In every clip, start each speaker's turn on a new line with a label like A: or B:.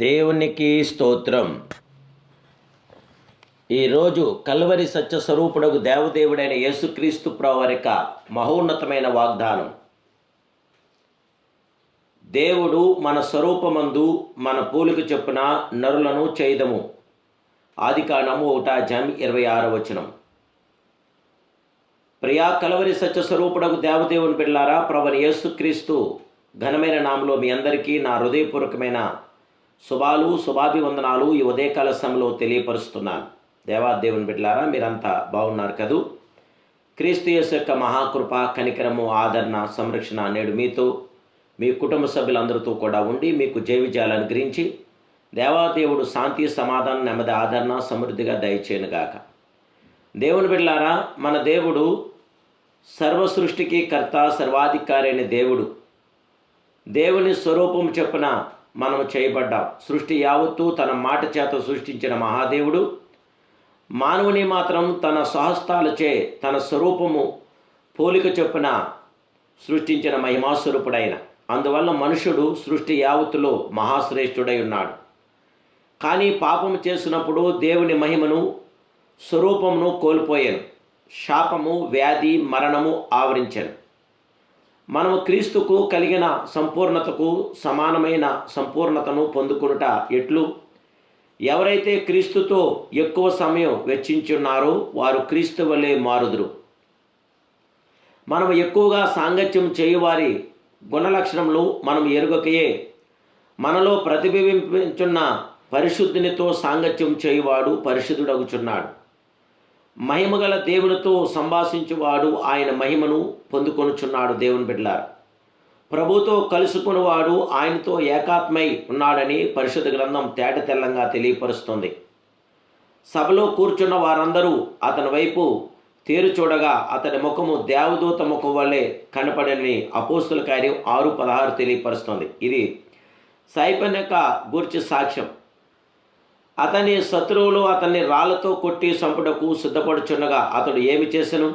A: దేవునికి స్తోత్రం. ఈరోజు కల్వరి సత్య స్వరూపుడకు దేవదేవుడైన యేసుక్రీస్తు ప్రభువారి యొక్క మహోన్నతమైన వాగ్దానం. దేవుడు మన స్వరూపమందు మన పోలిక చొప్పున నరులను చేయదము. ఆదికాండము 1:26. ప్రియా కల్వరి సత్య స్వరూపుడకు దేవదేవుని బిడ్డలారా, ప్రభువైన యేసుక్రీస్తు ఘనమైన నామములో మీ అందరికీ నా హృదయపూర్వకమైన శుభాభివందనాలు ఈ ఉదయకాల సమయంలో తెలియపరుస్తున్నాను. దేవాదేవుని బిడ్డలారా, మీరంతా బాగున్నారు కదూ? క్రీస్తు యేసు యొక్క మహాకృప, కనికరము, ఆదరణ, సంరక్షణ నేడు మీతో మీ కుటుంబ సభ్యులందరితో కూడా ఉండి మీకు జయ విజయాలు అనుగ్రహించి దేవాదేవుడు శాంతి, సమాధానం, నెమ్మది, ఆదరణ సమృద్ధిగా దయచేయనుగాక. దేవుని బిడ్డలారా, మన దేవుడు సర్వ సృష్టికి కర్త, సర్వాధికారి అయిన దేవుడు. దేవుని స్వరూపం చొప్పున మనం చేయబడ్డాం. సృష్టి యావత్తు తన మాట చేత సృష్టించిన మహాదేవుడు మానవుని మాత్రం తన స్వహస్తాలచే తన స్వరూపము పోలిక చొప్పున సృష్టించిన మహిమాస్వరూపుడైన. అందువల్ల మనుషుడు సృష్టి యావత్తులో మహాశ్రేష్ఠుడై ఉన్నాడు. కానీ పాపము చేసినప్పుడు దేవుని మహిమను, స్వరూపమును కోల్పోయాను. శాపము, వ్యాధి, మరణము ఆవరించాను. మనము క్రీస్తుకు కలిగిన సంపూర్ణతకు సమానమైన సంపూర్ణతను పొందుకునుట ఎట్లు? ఎవరైతే క్రీస్తుతో ఎక్కువ సమయం వెచ్చించున్నారో వారు క్రీస్తు వలె మారుదురు. మనం ఎక్కువగా సాంగత్యం చేయువారి గుణలక్షణములు మనం ఎరుగకయే మనలో ప్రతిబింబించున్న పరిశుద్ధునితో సాంగత్యం చేయువాడు పరిశుద్ధుడగుచున్నాడు. మహిమగల దేవునితో సంభాషించువాడు ఆయన మహిమను పొందుకొనుచున్నాడు. దేవుని బిడ్డలారా, ప్రభుతో కలుసుకునివాడు ఆయనతో ఏకాత్మై ఉన్నాడని పరిశుద్ధ గ్రంథం తేట తెల్లంగా తెలియపరుస్తుంది. సభలో కూర్చున్న వారందరూ అతని వైపు తేరు చూడగా అతని ముఖము దేవదూత ముఖం వల్లే కనపడని అపోస్తుల కార్యం 6:16 తెలియపరుస్తుంది. ఇది సైపన్యక గూర్చి సాక్ష్యం. అతని శత్రువులు అతన్ని రాళ్లతో కొట్టి చంపుటకు సిద్ధపడుచున్నగా అతడు ఏమి చేసెను?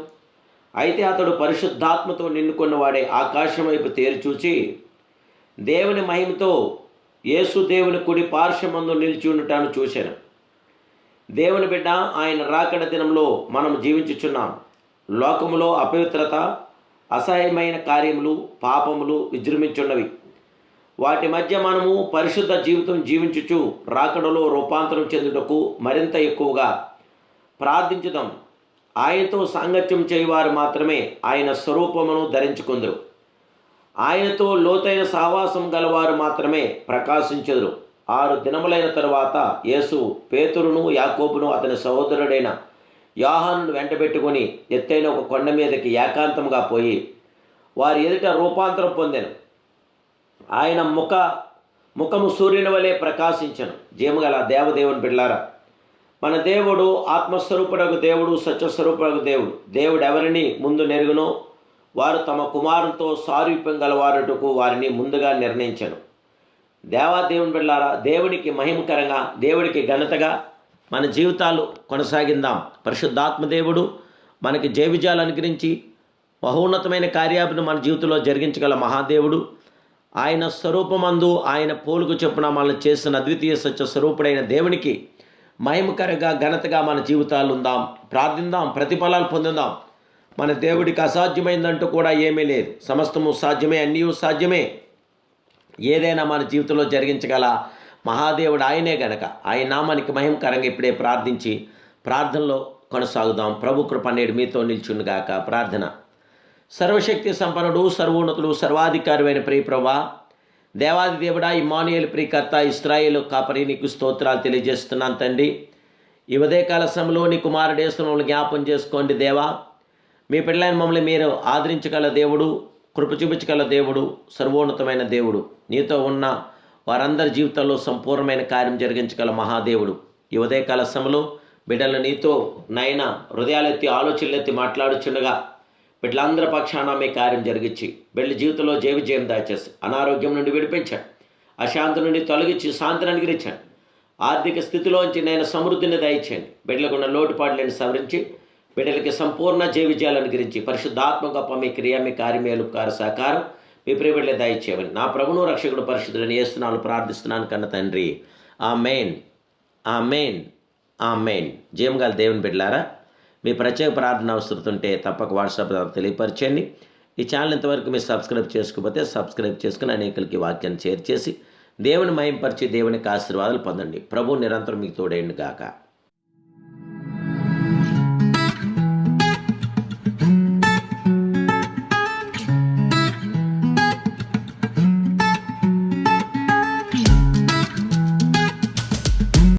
A: అయితే అతడు పరిశుద్ధాత్మతో నిండుకున్నవాడే ఆకాశం వైపు తేరిచూచి దేవుని మహిమతో యేసు దేవుని కుడి పార్శ్వమందు నిలిచి ఉండటాన్ని చూశాను. దేవుని బిడ్డ, ఆయన రాకడ దినంలో మనం జీవించుచున్నాం. లోకములో అపవిత్రత, అసహ్యమైన కార్యములు, పాపములు విజృంభించున్నవి. వాటి మధ్య మనము పరిశుద్ధ జీవితం జీవించుచు రాకడలో రూపాంతరం చెందుటకు మరింత ఎక్కువగా ప్రార్థించుదాం. ఆయనతో సాంగత్యం చేయువారు మాత్రమే ఆయన స్వరూపమును ధరించుకుందరు. ఆయనతో లోతైన సహవాసం గలవారు మాత్రమే ప్రకాశించుదురు. 6 దినములైన తరువాత యేసు పేతురును, యాకోబును, అతని సహోదరుడైన యోహానును వెంటబెట్టుకుని ఎత్తైన ఒక కొండ మీదకి ఏకాంతంగా పోయి వారి ఎదుట రూపాంతరం పొందెను. ఆయన ముఖము సూర్యుని వలె ప్రకాశించను. జీవగల దేవదేవుని బిడ్డలారా, మన దేవుడు ఆత్మస్వరూపుడకు దేవుడు, సత్యస్వరూపుడకు దేవుడు. దేవుడు ఎవరిని ముందు నెరుగునో వారు తమ కుమారునితో సారూప్యం గలవారుటకు వారిని ముందుగా నిర్ణయించను. దేవాదేవుని బిడ్డలారా, దేవునికి మహిమకరంగా, దేవుడికి ఘనతగా మన జీవితాలు కొనసాగిందాం. పరిశుద్ధాత్మ దేవుడు మనకి జయ విజయాలు అనుగ్రహించి మహోన్నతమైన కార్యాలను మన జీవితంలో జరిగించగల మహాదేవుడు. ఆయన స్వరూపమందు ఆయన పోలుకు చొప్పున మనల్ని చేసిన అద్వితీయ సత్య స్వరూపుడైన దేవునికి మహిమకరంగా, ఘనతగా మన జీవితాలు ఉందాం. ప్రార్థిందాం, ప్రతిఫలాలు పొందుదాం. మన దేవుడికి అసాధ్యమైందంటూ కూడా ఏమీ లేదు. సమస్తము సాధ్యమే, అన్నీ సాధ్యమే. ఏదైనా మన జీవితంలో జరిగించగల మహాదేవుడు ఆయనే గనక ఆయన నామానికి మహిమకరంగా ఇప్పుడే ప్రార్థించి ప్రార్థనలో కొనసాగుదాం. ప్రభు కృప నేడు మీతో నిల్చుండుగాక. ప్రార్థన. సర్వశక్తి సంపన్నుడు, సర్వోన్నతుడు, సర్వాధికారి అయిన ప్రియ ప్రభువా, దేవాది దేవుడా, ఇమ్మానుయేలు ప్రియకర్త, ఇశ్రాయేలు కాపరి, నీకు స్తోత్రాలు తెలియజేస్తున్నాను తండ్రి. ఈ ఉదయకాల సమయంలో నీ కుమారుడు యేసును జ్ఞాపం చేసుకోండి దేవా. మీ పిల్లలైన మమ్మల్ని మీరు ఆదరించగల దేవుడు, కృప చూపించగల దేవుడు, సర్వోన్నతమైన దేవుడు. నీతో ఉన్న వారందరి జీవితాల్లో సంపూర్ణమైన కార్యం జరిగించగల మహాదేవుడు. ఈ ఉదయకాల సమయంలో బిడ్డలు నీతో నైనా హృదయాలెత్తి ఆలోచనలెత్తి మాట్లాడుచుండగా బిడ్డలందరి పక్షాన మీ కార్యం జరిగించి బిడ్డల జీవితంలో జయ విజయం దాచేసి అనారోగ్యం నుండి విడిపించండి. అశాంతి నుండి తొలగించి శాంతిని అనుగ్రహించండి. ఆర్థిక స్థితిలోంచి నేను సమృద్ధిని దయచేయండి. బిడ్డలకు ఉన్న లోటుపాట్లను సవరించి బిడ్డలకి సంపూర్ణ జయ విజయాలు అనుగ్రహించి పరిశుద్ధాత్మ గొప్ప మీ క్రియ, మీ కార్యమేలు, సహకారం మీ ప్రియబిడ్డలే దయచేయమని నా ప్రభువును రక్షకుడు పరిశుద్ధులను యేసునామములో ప్రార్థిస్తున్నాను కన్న తండ్రి. ఆమేన్, ఆమేన్, ఆమేన్. జయం గల దేవుని బిడ్డలారా, మీ ప్రత్యేక ప్రార్థన అవసరం ఉంటే తప్పక వాట్సాప్ ద్వారా తెలియపరచండి. ఈ ఛానల్ ఇంతవరకు మీరు సబ్స్క్రైబ్ చేసుకోకపోతే సబ్స్క్రైబ్ చేసుకుని అనేకులకి వాక్యాన్ని షేర్ చేసి దేవుని మహింపరిచి దేవునికి ఆశీర్వాదాలు పొందండి. ప్రభువు నిరంతరం మీకు తోడేయండి గాక.